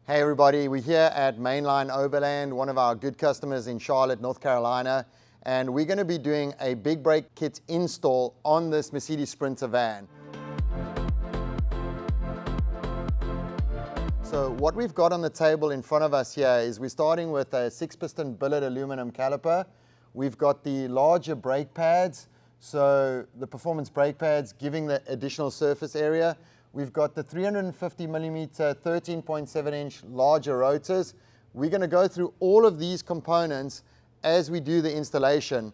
Hey everybody, we're here at Main Line Overland, one of our good customers in Charlotte, North Carolina, and we're going to be doing a big brake kit install on this Mercedes Sprinter van. So what we've got on the table in front of us here is we're starting with a 6-piston billet aluminum caliper. We've got the larger brake pads, so the performance brake pads giving the additional surface area. We've got the 350 millimeter 13.7 inch larger rotors. We're going to go through all of these components as we do the installation.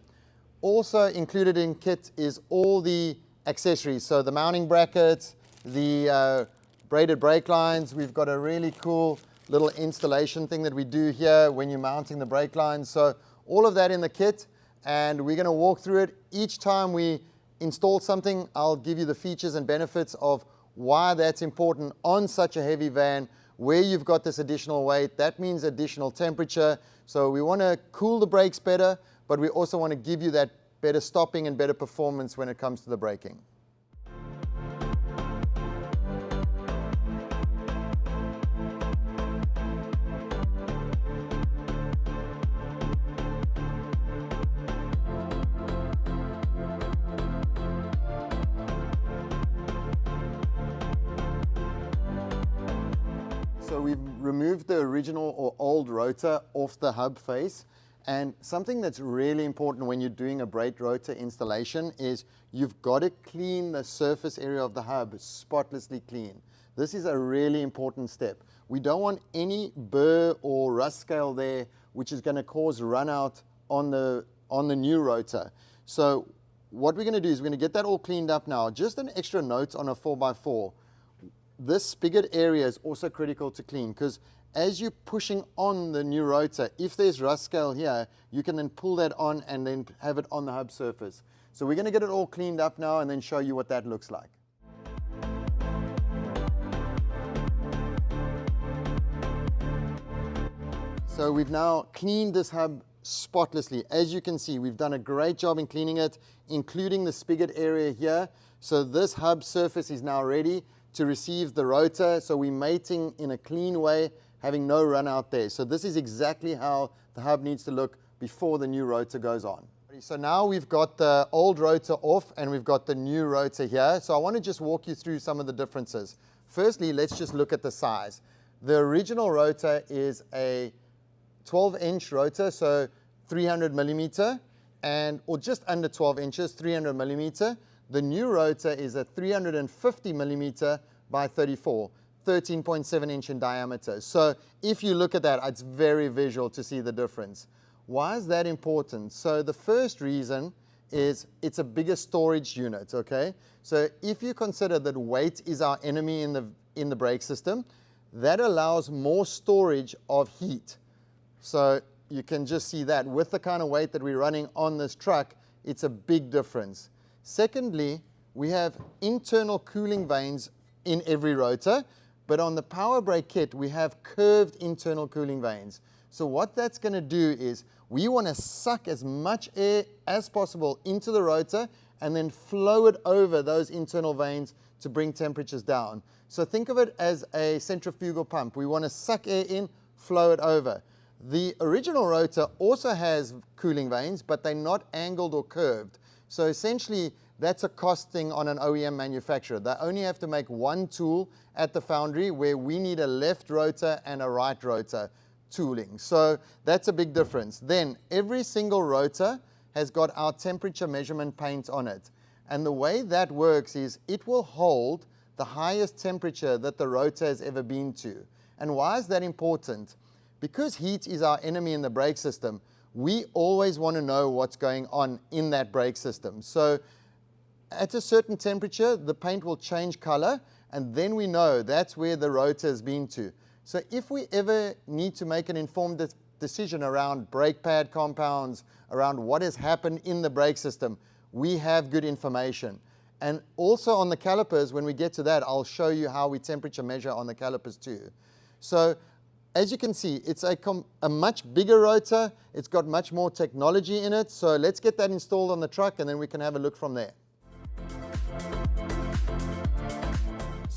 Also included in kit is all the accessories, so the mounting brackets, the braided brake lines. We've got a really cool little installation thing that we do here when you're mounting the brake lines. So all of that in the kit, and we're going to walk through it. Each time we install something, I'll give you the features and benefits of why that's important on such a heavy van where you've got this additional weight. That means additional temperature. So we want to cool the brakes better, but we also want to give you that better stopping and better performance when it comes to the braking. So we've removed the original or old rotor off the hub face, and something that's really important when you're doing a brake rotor installation is you've got to clean the surface area of the hub spotlessly clean. This is a really important step. We don't want any burr or rust scale there which is going to cause run out on the new rotor. So what we're going to do is we're going to get that all cleaned up now. Just an extra note on a 4x4. This spigot area is also critical to clean, because as you're pushing on the new rotor, if there's rust scale here, you can then pull that on and then have it on the hub surface. So we're going to get it all cleaned up now and then show you what that looks like. So we've now cleaned this hub spotlessly. As you can see, we've done a great job in cleaning it, including the spigot area here. So this hub surface is now ready to receive the rotor, so we're mating in a clean way, having no run out there. So this is exactly how the hub needs to look before the new rotor goes on. So now we've got the old rotor off and we've got the new rotor here. So I want to just walk you through some of the differences. Firstly, let's just look at the size. The original rotor is a 12-inch rotor, so 300 millimeter, or just under 12 inches, 300 millimeter. The new rotor is a 350 millimeter by 34, 13.7 inch in diameter. So if you look at that, it's very visual to see the difference. Why is that important? So the first reason is it's a bigger storage unit, okay? So if you consider that weight is our enemy in the brake system, that allows more storage of heat. So you can just see that with the kind of weight that we're running on this truck, it's a big difference. Secondly, we have internal cooling vanes in every rotor, but on the Powerbrake kit, we have curved internal cooling vanes. So what that's going to do is we want to suck as much air as possible into the rotor and then flow it over those internal vanes to bring temperatures down. So think of it as a centrifugal pump. We want to suck air in, flow it over. The original rotor also has cooling vanes, but they're not angled or curved. So essentially, that's a cost thing on an OEM manufacturer. They only have to make one tool at the foundry, where we need a left rotor and a right rotor tooling. So that's a big difference. Then every single rotor has got our temperature measurement paint on it. And the way that works is it will hold the highest temperature that the rotor has ever been to. And why is that important? Because heat is our enemy in the brake system, we always want to know what's going on in that brake system. So at a certain temperature, the paint will change color, and then we know that's where the rotor has been to. So if we ever need to make an informed decision around brake pad compounds, around what has happened in the brake system, we have good information. And also on the calipers, when we get to that, I'll show you how we temperature measure on the calipers too. So as you can see, it's a much bigger rotor. It's got much more technology in it. So let's get that installed on the truck and then we can have a look from there.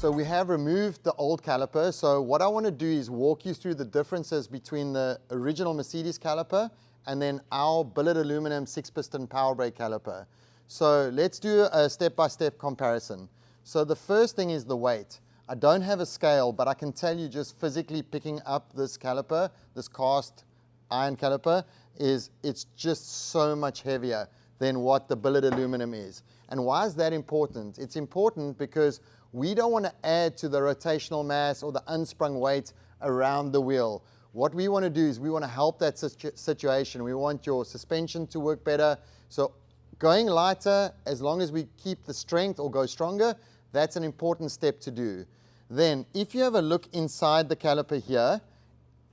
So we have removed the old caliper. So what I want to do is walk you through the differences between the original Mercedes caliper and then our billet aluminum 6-piston Powerbrake caliper. So let's do a step-by-step comparison. So the first thing is the weight. I don't have a scale, but I can tell you just physically picking up this caliper, this cast iron caliper, it's just so much heavier than what the billet aluminum is. And why is that important? It's important because we don't want to add to the rotational mass or the unsprung weight around the wheel. What we want to do is we want to help that situation. We want your suspension to work better. So going lighter, as long as we keep the strength or go stronger, that's an important step to do. Then, if you have a look inside the caliper here,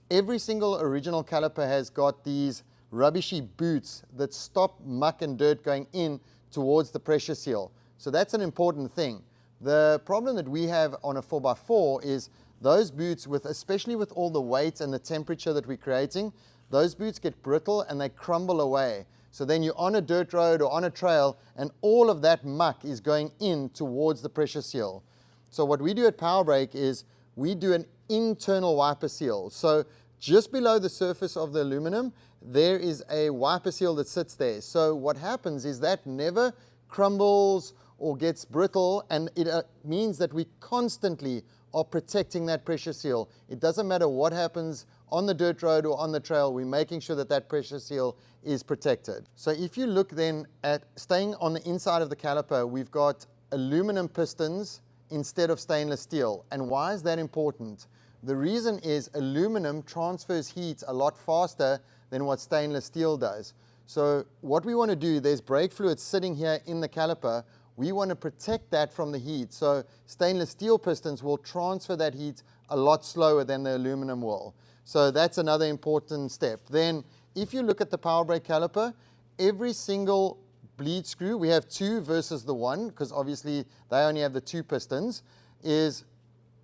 every single original caliper has got these rubbishy boots that stop muck and dirt going in towards the pressure seal. So that's an important thing. The problem that we have on a 4x4 is those boots, especially with all the weight and the temperature that we're creating, those boots get brittle and they crumble away. So then you're on a dirt road or on a trail and all of that muck is going in towards the pressure seal. So what we do at Powerbrake is we do an internal wiper seal. So just below the surface of the aluminum, there is a wiper seal that sits there. So what happens is that never crumbles or gets brittle, and it means that we constantly are protecting that pressure seal. It doesn't matter what happens on the dirt road or on the trail, we're making sure that that pressure seal is protected. So if you look then at staying on the inside of the caliper, we've got aluminum pistons instead of stainless steel. And why is that important? The reason is aluminum transfers heat a lot faster than what stainless steel does. So what we want to do, there's brake fluid sitting here in the caliper. We want to protect that from the heat. So stainless steel pistons will transfer that heat a lot slower than the aluminum will. So that's another important step. Then if you look at the Powerbrake caliper, every single bleed screw, we have 2 versus the 1, because obviously they only have the 2 pistons, is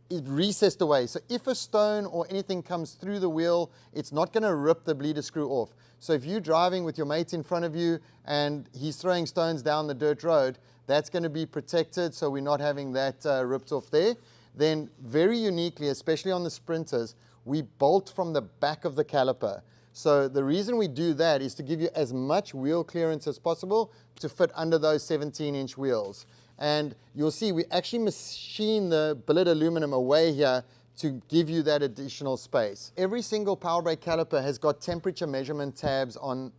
recessed away. So if a stone or anything comes through the wheel, it's not going to rip the bleeder screw off. So if you're driving with your mate in front of you and he's throwing stones down the dirt road, that's going to be protected, so we're not having that ripped off there. Then very uniquely, especially on the Sprinters, we bolt from the back of the caliper. So the reason we do that is to give you as much wheel clearance as possible to fit under those 17-inch wheels. And you'll see we actually machine the billet aluminum away here to give you that additional space. Every single Powerbrake caliper has got temperature measurement tabs on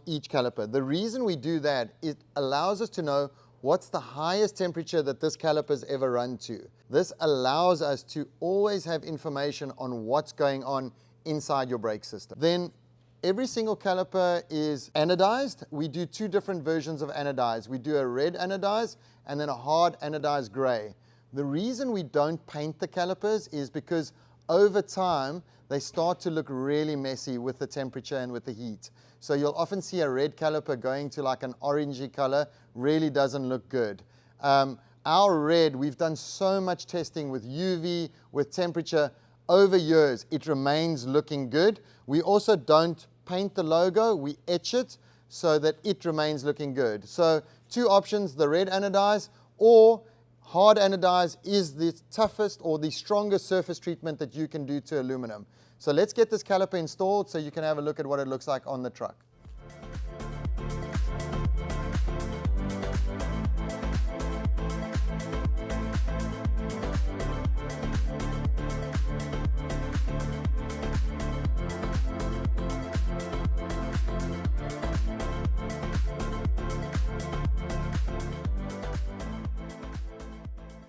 each caliper. The reason we do that, it allows us to know what's the highest temperature that this caliper's ever run to. This allows us to always have information on what's going on inside your brake system. Then every single caliper is anodized. We do 2 different versions of anodized. We do a red anodized and then a hard anodized gray. The reason we don't paint the calipers is because over time they start to look really messy with the temperature and with the heat. So you'll often see a red caliper going to like an orangey color, really doesn't look good. Our red, we've done so much testing with UV, with temperature, over years, it remains looking good. We also don't paint the logo, we etch it so that it remains looking good. So 2 options, the red anodized or hard anodized is the toughest or the strongest surface treatment that you can do to aluminum. So let's get this caliper installed so you can have a look at what it looks like on the truck.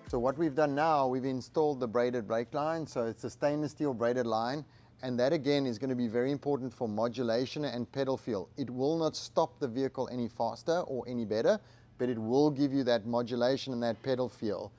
So what we've done now, we've installed the braided brake line. So it's a stainless steel braided line. And that again is going to be very important for modulation and pedal feel. It will not stop the vehicle any faster or any better, but it will give you that modulation and that pedal feel.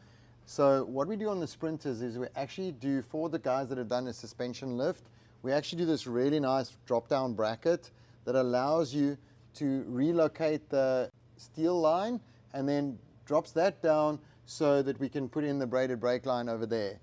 So what we do on the Sprinters is we actually do, for the guys that have done a suspension lift, we actually do this really nice drop down bracket that allows you to relocate the steel line and then drops that down so that we can put in the braided brake line over there.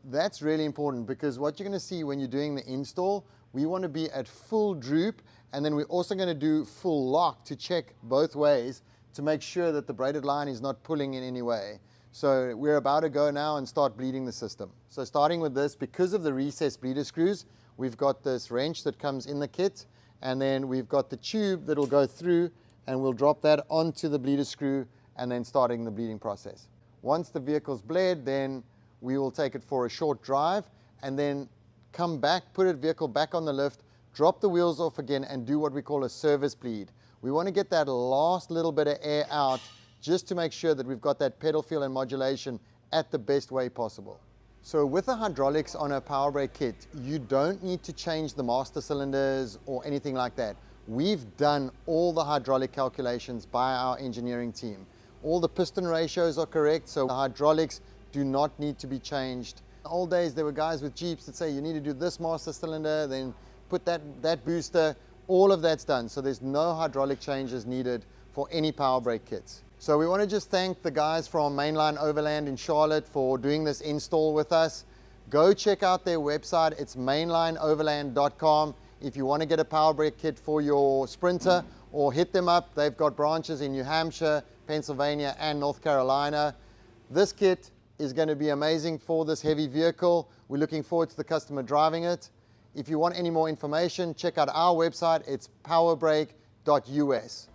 That's really important because what you're going to see when you're doing the install, we want to be at full droop, and then we're also going to do full lock to check both ways to make sure that the braided line is not pulling in any way. So we're about to go now and start bleeding the system. So starting with this, because of the recessed bleeder screws, we've got this wrench that comes in the kit, and then we've got the tube that will go through, and we'll drop that onto the bleeder screw and then starting the bleeding process. Once the vehicle's bled, then we will take it for a short drive and then come back, put the vehicle back on the lift, drop the wheels off again and do what we call a service bleed. We want to get that last little bit of air out just to make sure that we've got that pedal feel and modulation at the best way possible. So with the hydraulics on a Powerbrake kit, you don't need to change the master cylinders or anything like that. We've done all the hydraulic calculations by our engineering team. All the piston ratios are correct, so the hydraulics do not need to be changed. In the old days, there were guys with Jeeps that say you need to do this master cylinder, then put that booster. All of that's done, so there's no hydraulic changes needed for any Powerbrake kits. So we want to just thank the guys from Main Line Overland in Charlotte for doing this install with us. Go check out their website. It's mainlineoverland.com if you want to get a Powerbrake kit for your Sprinter, or hit them up. They've got branches in New Hampshire, Pennsylvania, and North Carolina. This kit is going to be amazing for this heavy vehicle. We're looking forward to the customer driving it. If you want any more information, check out our website. It's powerbrake.us.